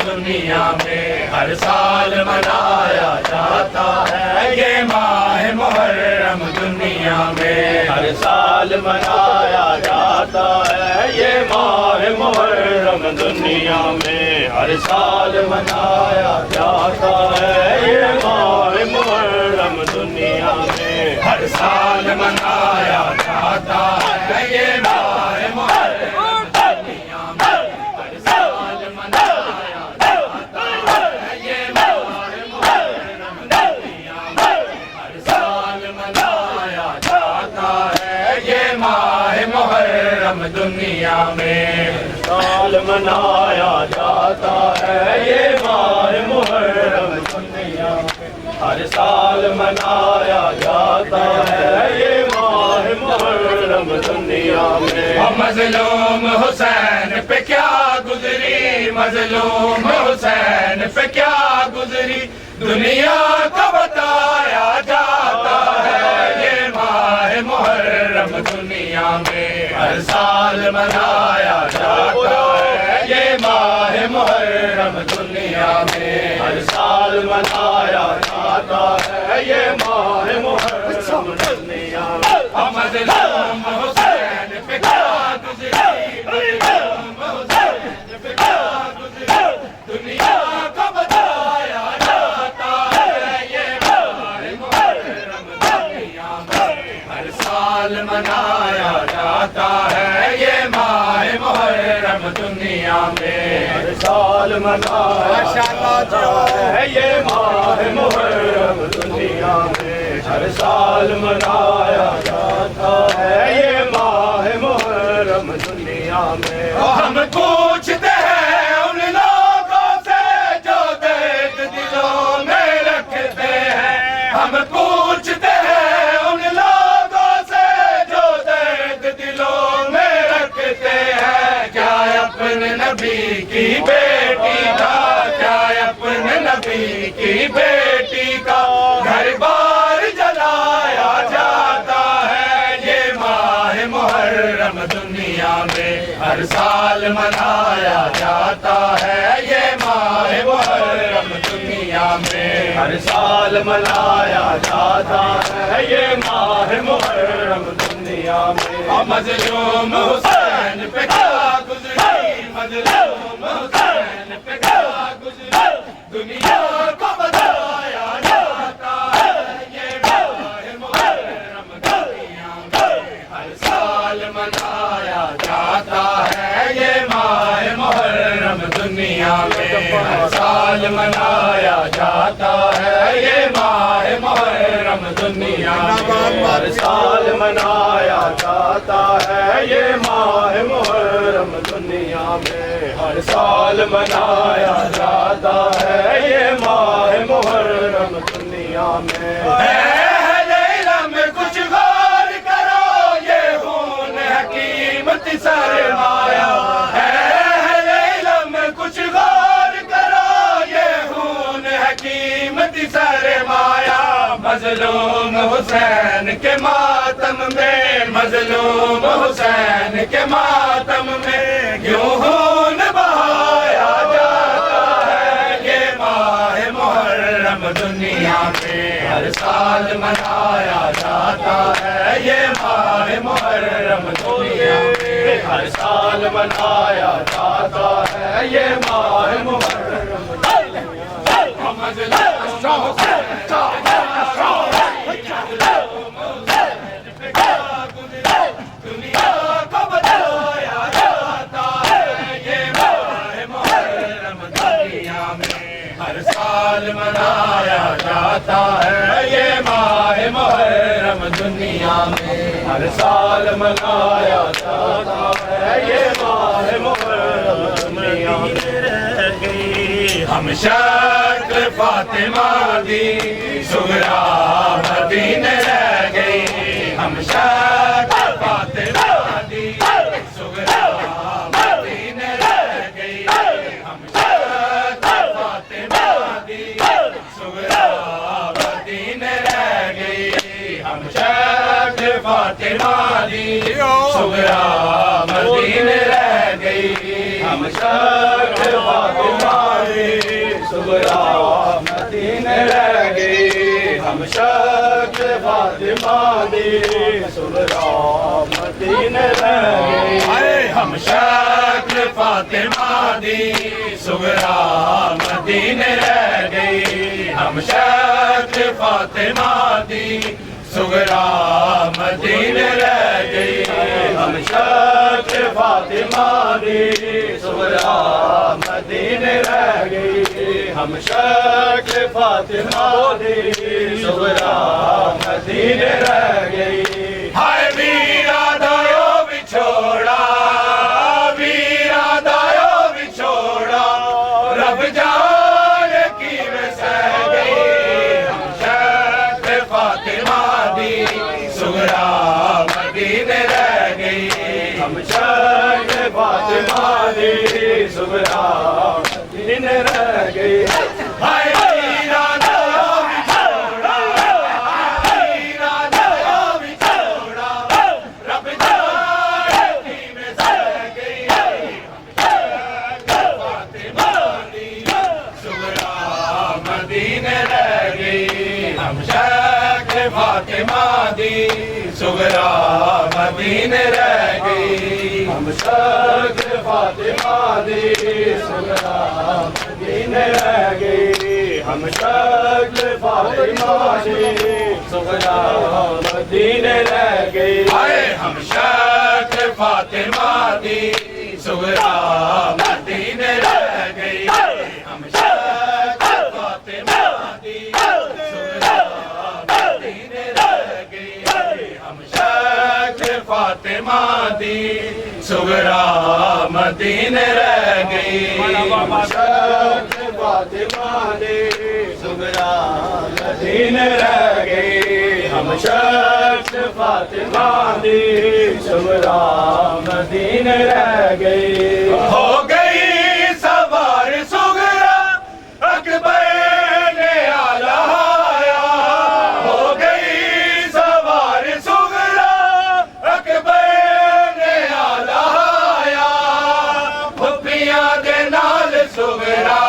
دنیا میں ہر سال منایا جاتا ہے یہ ماہ محرم دنیا میں ہر سال منایا جاتا ہے یہ ماہ محرم دنیا میں ہر سال منایا جاتا ہے یہ ماہ محرم دنیا میں ہر سال منایا جاتا ہے یہ ماہ محرم دنیا میں ہر سال منایا جاتا ہے یہ ماہ محرم دنیا میں ہر سال منایا جاتا ہے یہ ماہ محرم دنیا میں سال منایا جاتا ہے یہ ماہ محرم دنیا میں ہر سال منایا جاتا ہے یہ ماہ محرم دنیا میں مظلوم حسین پہ کیا گزری مظلوم حسین پہ کیا گزری دنیا کو بتایا جاتا ہے یہ ماہ محرم دنیا میں ہر سال منایا جاتا ہے یہ ماہ محرم دنیا میں ہر سال منایا جاتا ہے یہ ماہ محرم دنیا میں مظلوم حسین پہ کیا گزری مظلوم حسین پہ کیا گزری دنیا کو بتایا جاتا ہے یہ ماہ محرم دنیا میں ہر سال منایا جاتا ہے یہ ماہ محرم دنیا میں ہر سال منایا جاتا ہے یہ ماہ محرم دنیا میں ہر سال منایا جاتا ہے یہ ماہ محرم دنیا میں ہم پوچھتے ہیں ان لوگوں سے جو درد دلوں میں رکھتے ہیں ہم پوچھتے ہیں ان لوگوں سے جو درد دلوں میں رکھتے ہیں کیا اپنے نبی کی بیٹی کا کیا اپنے نبی کی بیٹی کا گھر بار جلایا جاتا ہے یہ ماہ محرم دنیا میں ہر سال منایا جاتا ہے یہ ماہ محرم دنیا میں ہر سال منایا جاتا ہے یہ ماہ محرم دنیا میں مظلوم حسین پہ کیا گزری مظلوم حسین پہ کیا گزری دنیا کو بتایا جاتا ہے یہ ماہ محرم دنیا میں ہر سال منایا جاتا ہے یہ ماہ محرم دنیا میں ہر سال منایا جاتا ہے یہ ماہ محرم دنیا میں ہر سال منایا جاتا ہے یہ ماہ محرم دنیا میں ہر سال منایا جاتا ہے یہ ماہ محرم دنیا میں کچھ غور کرو یہ خون حکیمت سرمایہ ہے علم کچھ غور کرو یہ خون حکیمت سرمایہ مظلوم حسین کے ماتم میں مظلوم حسین کے ماتم میں کیوں خون بہایا جاتا ہے یہ ماہ محرم دنیا میں ہر سال منایا جاتا ہے یہ ماہ محرم دنیا میں ہر سال منایا جاتا ہے یہ ماہ محرم دنیا کو بتایا جاتا ہے یہ ماہ محرم دنیا میں ہر سال منایا جاتا ہے یہ ماہ محرم دنیا میں ہر سال منایا جاتا ہے یہ ماہ محرم دنیا میں ہم شکل فاطمہ دی سغرا مدینے رہ گئی ہم شکل فاطمہ دی سغرا مدینے رہ گئی ہم شکل فاطمہ دی سغرا مدینے رہ گئی ہم شکل فاطمہ دی سغرا مدینے رہ گئی ہم شکل فاطمہ صغرا مدینے رہ گئی ہم شکل فاطمہ دی صغرا مدینے رہ گئی ہم شکل فاطمہ دی صغرا مدینے رہ گئی ہم شکل فاطمہ دی صغرا مدینے رہ گئی ہم شکل فاطمہ دی صغرا مدینے رہ گئی ہم شکل فاطمہ دی صغرا مدینے رہ گئی ہائے ویرا دایو بچھوڑا ویرا دایو بچھوڑا رب جان کی وسہ گئی ہم شکل فاطمہ دی صغرا مدینے رہ گئی ہم شکل فاطمہ دی صغرا مدینے رہ گئی ہائے ویرا دایو بچھوڑا ویرا دایو بچھوڑا رب جان کی وسہ گئی فاطمہ دی صغرا مدینے رہ گئی ہم شکل فاطمہ دی صغرا مدینے رہ گئی ہم شکل فاطمہ دی صغرا مدینے رہ گئی ہم شکل فاطمہ دی صغرا مدینے رہ گئی ہم شکل فاطمہ دی صغرا مدینے رہ گئی ہم شکل فاطمہ دی صغرا مدینے رہ گئی ہم شکل فاطمہ دی صغرا مدینے رہ گئی ہم شکل فاطمہ دی صغرا مدینے رہ گئی ہم شکل فاطمہ دی صغرا مدینے رہ گئی ہو گئی سوار صغرا اکبر نے آلایا ہو گئی سوار صغرا اکبر نے آلایا پھپھیاں دے نال صغرا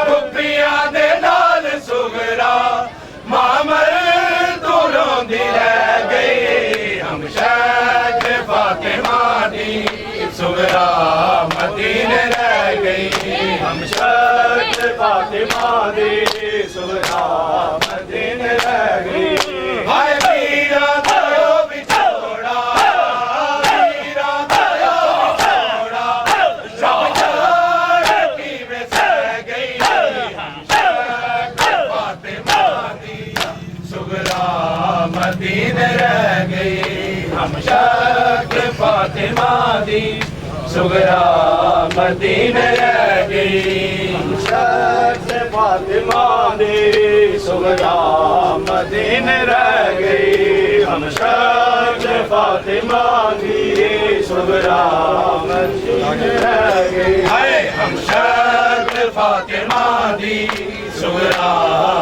پھپھیاں دے نال صغرا مامر دوروں دی رہ گئی ہم شکل فاطمہ دی صغرا مدینے رہ گئی ہم شکل فاطمہ دی صغرا مدینے رہ گئی ہائے ویرا دایو بچھوڑا ویرا دایو بچھوڑا رب جان کی وسہ گئی ہم شکل فاطمہ دی صغرا مدینے رہ گئی ہم شکل فاطمہ دی صغرا مدینے رہ گئی ہم شکل فاطمہ دی صغرا مدینے رہ گئی ہم شکل فاطمہ دی صغرا مدینے رہ گئی ہم شکل فاطمہ دی صغرا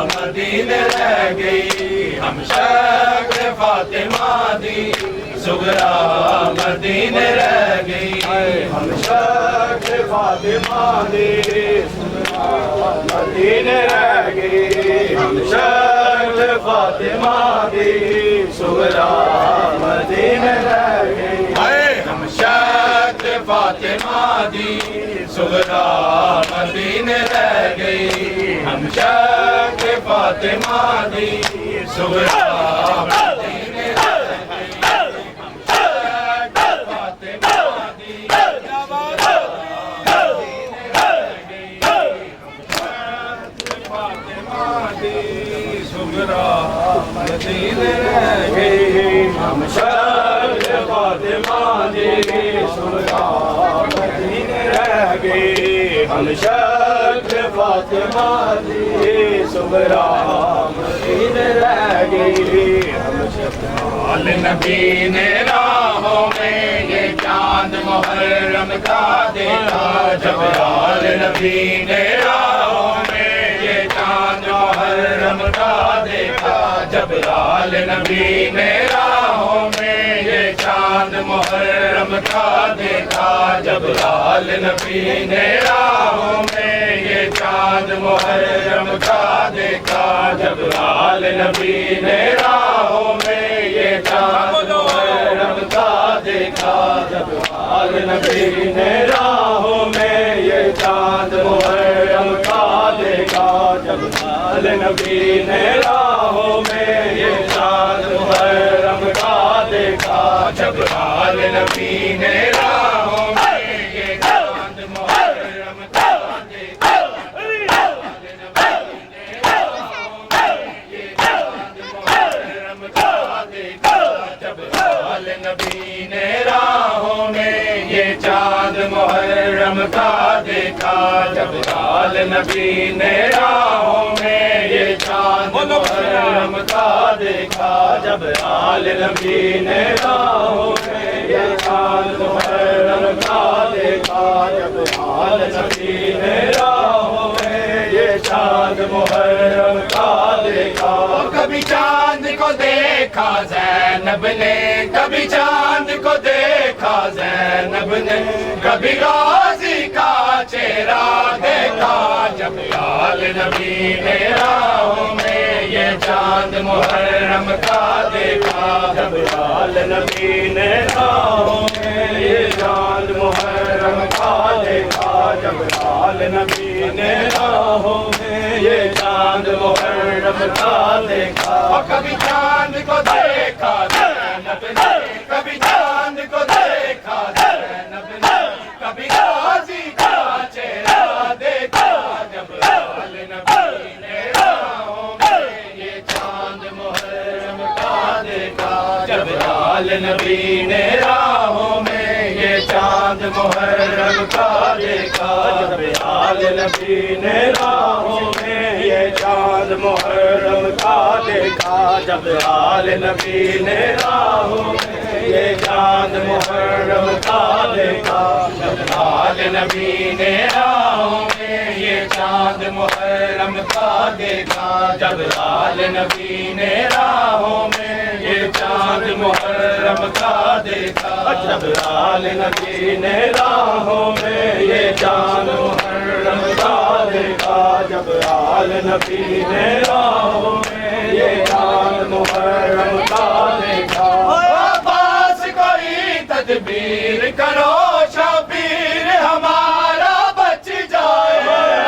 مدینے رہ گئی ہم شکل فاطمہ دی صغرا مدینے رہ گئی ہم شکل فاطمہ دی صغرا مدینے رہ گئی ہم شکل فاطمہ دی صغرا مدینے رہ گئی ہم شکل فاطمہ دی صغرا مدینے رہ گئی ہم شکل فاطمہ دی صغرا مدینے رہ گئی ہم شکل فاطمہ دی صغرا مدینے رہ گئی ہم شکل فاطمہ دی صغرا مدینے رہ گئی ہم شکل فاطمہ دی صغرا مدینے رہ گئی ہم شکل نبی نے راہوں میں یہ چاند محرم کا دیکھا جبرائیل نبی نے راہوں میں یہ چاند محرم کا دیکھا جبرائیل نبی نے راہوں میں یہ چاند محرم کا دیکھا جبرائیل نبی نے راہوں میں یہ چاند محرم کا دیکھا جب آل نبی نے راہوں میں، یہ چاند محرم کا دیکھا جب آل نبی نے راہوں میں، یہ چاند محرم کا دیکھا جب آل نبی نے راہوں میں، یہ چاند محرم کا دیکھا جب آل نبی نے راہوں میں، یہ چاند محرم کا دیکھا جب آل نبی نے راہوں میں، یہ چاند محرم کا دیکھا جب آل نبی نے راہوں میں، یہ چاند محرم کا دیکھا جب آل نبی نے راہوں میں، یہ چاند محرم کا دیکھا جب آل نبی نے راہوں میں، یہ چاند محرم کا دیکھا۔ کبھی چاند کو دیکھا زینب نے، کبھی چاند کو دیکھا زینب نے، کبھی غازی کا چہرہ دیکھا جب آل نبی نے راہوں میں، یہ چاند محرم کا دیکھا جب آل نبی نے راہوں میں، یہ چاند محرم کا دیکھا جب آل نبی نے راہوں میں، یہ چاند محرم کا دیکھا۔ اور کبھی چاند کو دیکھا زینب نے، کبھی چاند کو دیکھا زینب نے، کبھی غازی کا چہرہ دیکھا جب آل نبی نے راہوں میں، یہ چاند محرم کا دیکھا جب آل نبی نے راہوں میں، یہ چاند محرم کا دیکھا جب آل نبی نے راہوں میں، یہ چاند محرم کا دیکھا جب آل نبی نے راہوں میں، یہ چاند محرم کا دیکھا جب آل نبی نے راہوں میں، یہ چاند محرم کا دیکھا جب آل نبی نے راہوں میں، یہ چاند محرم کا دیکھا جب آل نبی نے راہوں میں، یہ چاند محرم کا دیکھا جب آل نبی نے راہوں میں، یہ چاند محرم کا دیکھا۔ عباس کوئی تدبیر کرو شبیر ہمارا بچ جائے،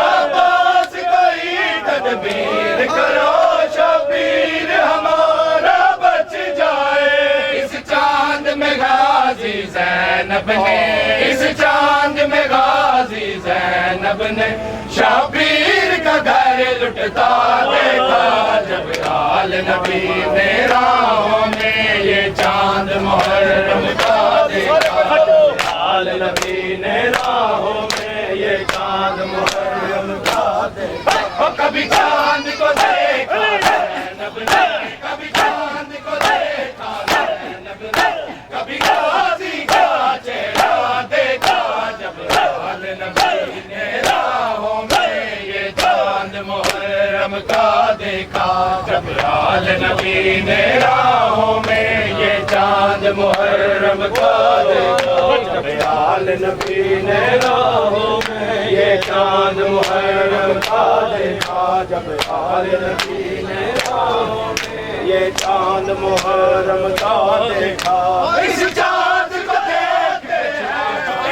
عباس کوئی تدبیر کرو شبیر ہمارا بچ جائے۔ اس چاند میں غازی زینب نے، اس چاند میں غازی زینب نے، شبیر کا گھر لٹتا دیکھا جب آل نبی نے راہوں میں، یہ چاند محرم کا دیکھا آل نبی نے راہوں میں، یہ چاند محرم کا دیکھا۔ کبھی چاند کو دیکھا زینب نے، کبھی چاند کو دیکھا زینب نے، کبھی غازی کا چہرہ دیکھا جب آل نبی نے راہوں میں، یہ چاند محرم کا دیکھا جب آل نبی نے راہوں میں، یہ چاند محرم کا دیکھا جب آل نبی نے راہوں میں، یہ چاند محرم کا دیکھا جب آل نبی نے راہوں میں، یہ چاند محرم کا دیکھا۔ اس چاند کو دیکھ کے،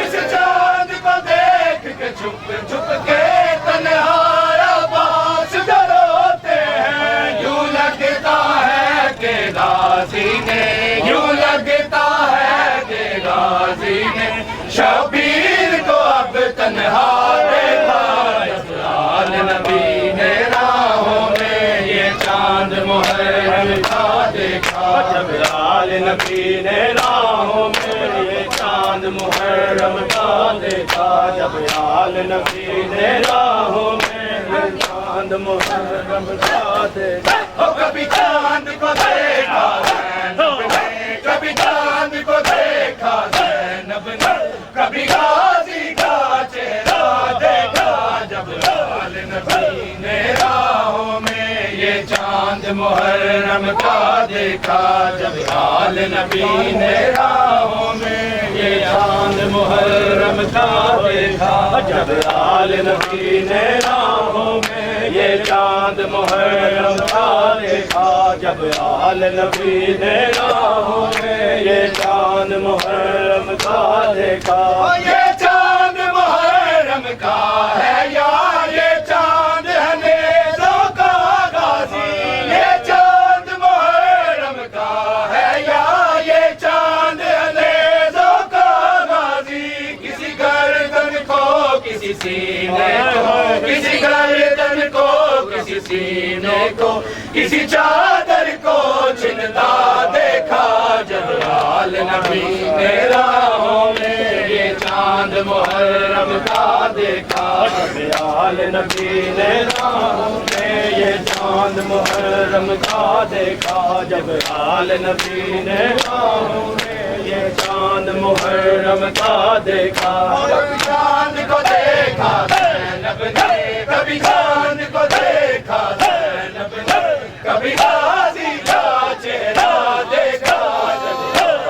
اس چاند کو دیکھ کے چھپ چھپ کے تنہا عباس ڈروتے ہیں، یوں لگتا ہے کہ غازی نے، یوں لگتا ہے کہ غازی نے شبیر کو اب تنہا دیکھا جب آل نبی نے راہوں میں، یہ چاند محرم کا دیکھا جب آل نبی نے راہوں میں، یہ چاند محرم کا دیکھا جب آل نبی نے راہوں میں، یہ چاند محرم کا دیکھا۔ کبھی چاند کو دیکھا زینب نے، کبھی چاند کو دیکھا زینب نے، کبھی غازی کا چہرہ دیکھا جب آل نبی نے راہوں میں، یہ چاند محرم کا دیکھا جب آل نبی نے راہوں میں یہ چاند محرم کا دیکھا جب آل نبی نے راہوں میں یہ چاند محرم کا دیکھا جب آل نبی نے راہوں میں یہ چاند محرم کا دیکھا یہ چاند محرم کا ہے یا یہ چاند ہے نیزوں کا غازی یہ چاند محرم کا ہے یا یہ چاند ہے نیزوں کا غازی کسی گردن کو کسی سینے کو کسی گردن کو کسی سینے کو کسی چادر کو چھنتا دیکھا جب آل نبی نے راہوں میں یہ چاند محرم کا دیکھا جب آل نبی نے راہوں میں یہ چاند محرم کا دیکھا جب آل نبی نے راہوں میں یہ چاند محرم کا دیکھا کبھی چاند کو دیکھا زینب نے کبھی چاند کو دیکھا زینب نے کبھی غازی کا چہرہ دیکھا جب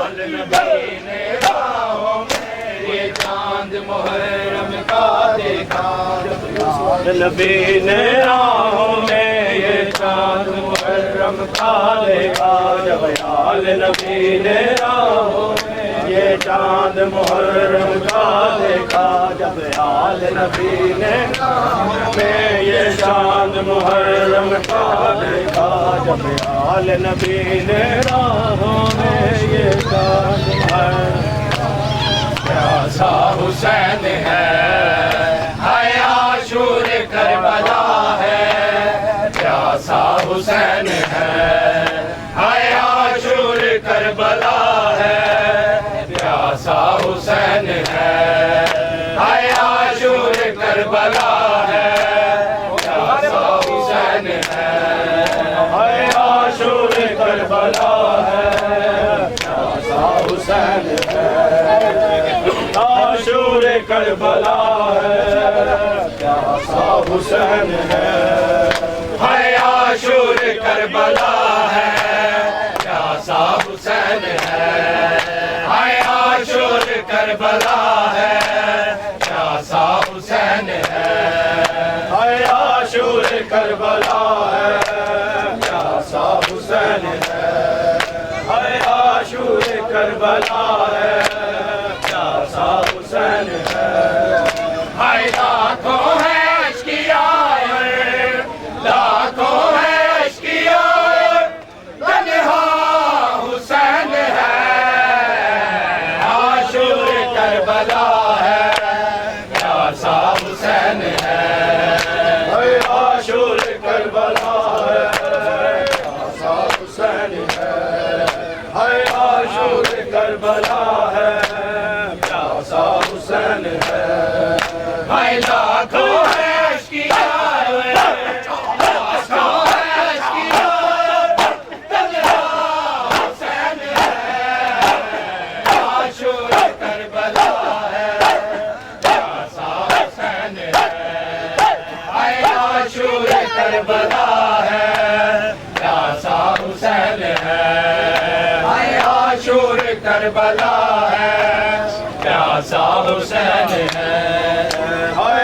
آل نبی نے راہوں میں یہ چاند محرم کا دیکھا جب آل نبی نے راہوں میں یہ چاند محرم کا دیکھا جب آل نبی نے راہوں میں یہ چاند محرم کا دیکھا جب آل نبی نے راہوں میں یہ چاند محرم کا دیکھا جب آل نبی نے راہوں میں یہ چاند محرم پیاسا حسین ہے عاشور کربلا ہے پیاسا حسین ہے عاشور کربلا ہے پیاسا حسین ہے عاشور کربلا ہے پیاسا حسین ہے عاشور کربلا ہے پیاسا حسین ہے عاشور کربلا ہے پیاسا حسین ہے عاشور کربلا ہے پیاسا حسین ہے عاشور کربلا ہے پیاسا حسین ہے عاشور کربلا ہے پیاسا حسین ہے عاشور کربلا ہے پیاسا حسین ہے لاکھوں ہے اشکیا لاکھوں ہے اشکیا تنہا حسین ہے عاشور کربلا ہے پیاسا حسین ہے عاشور کربلا ہے پیاسا حسین ہے عاشور کربلا ہے پیاسا حسین ہے لاکھوں ہے اشکیا لاکھوں ہے اشکیا تنہا حسین ہے عاشور کربلا ہے پیاسا حسین ہے عاشور کربلا ہے پیاسا حسین ہے عاشور کربلا ہے پیاسا حسین ہے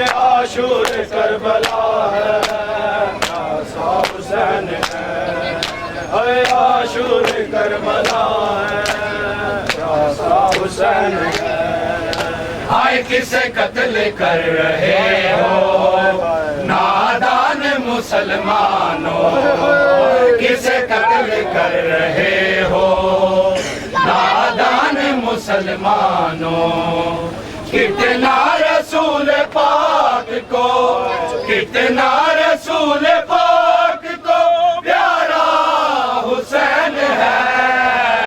عاشور کربلا ہے پیاسا حسین ہے عاشور کربلا ہے پیاسا حسین ہے آئے کسے قتل کر رہے ہو نادان مسلمانوں کسے قتل کر رہے ہو نادان مسلمانوں کتنا رسول پاک کو کتنا رسول پاک کو پیارا حسین ہے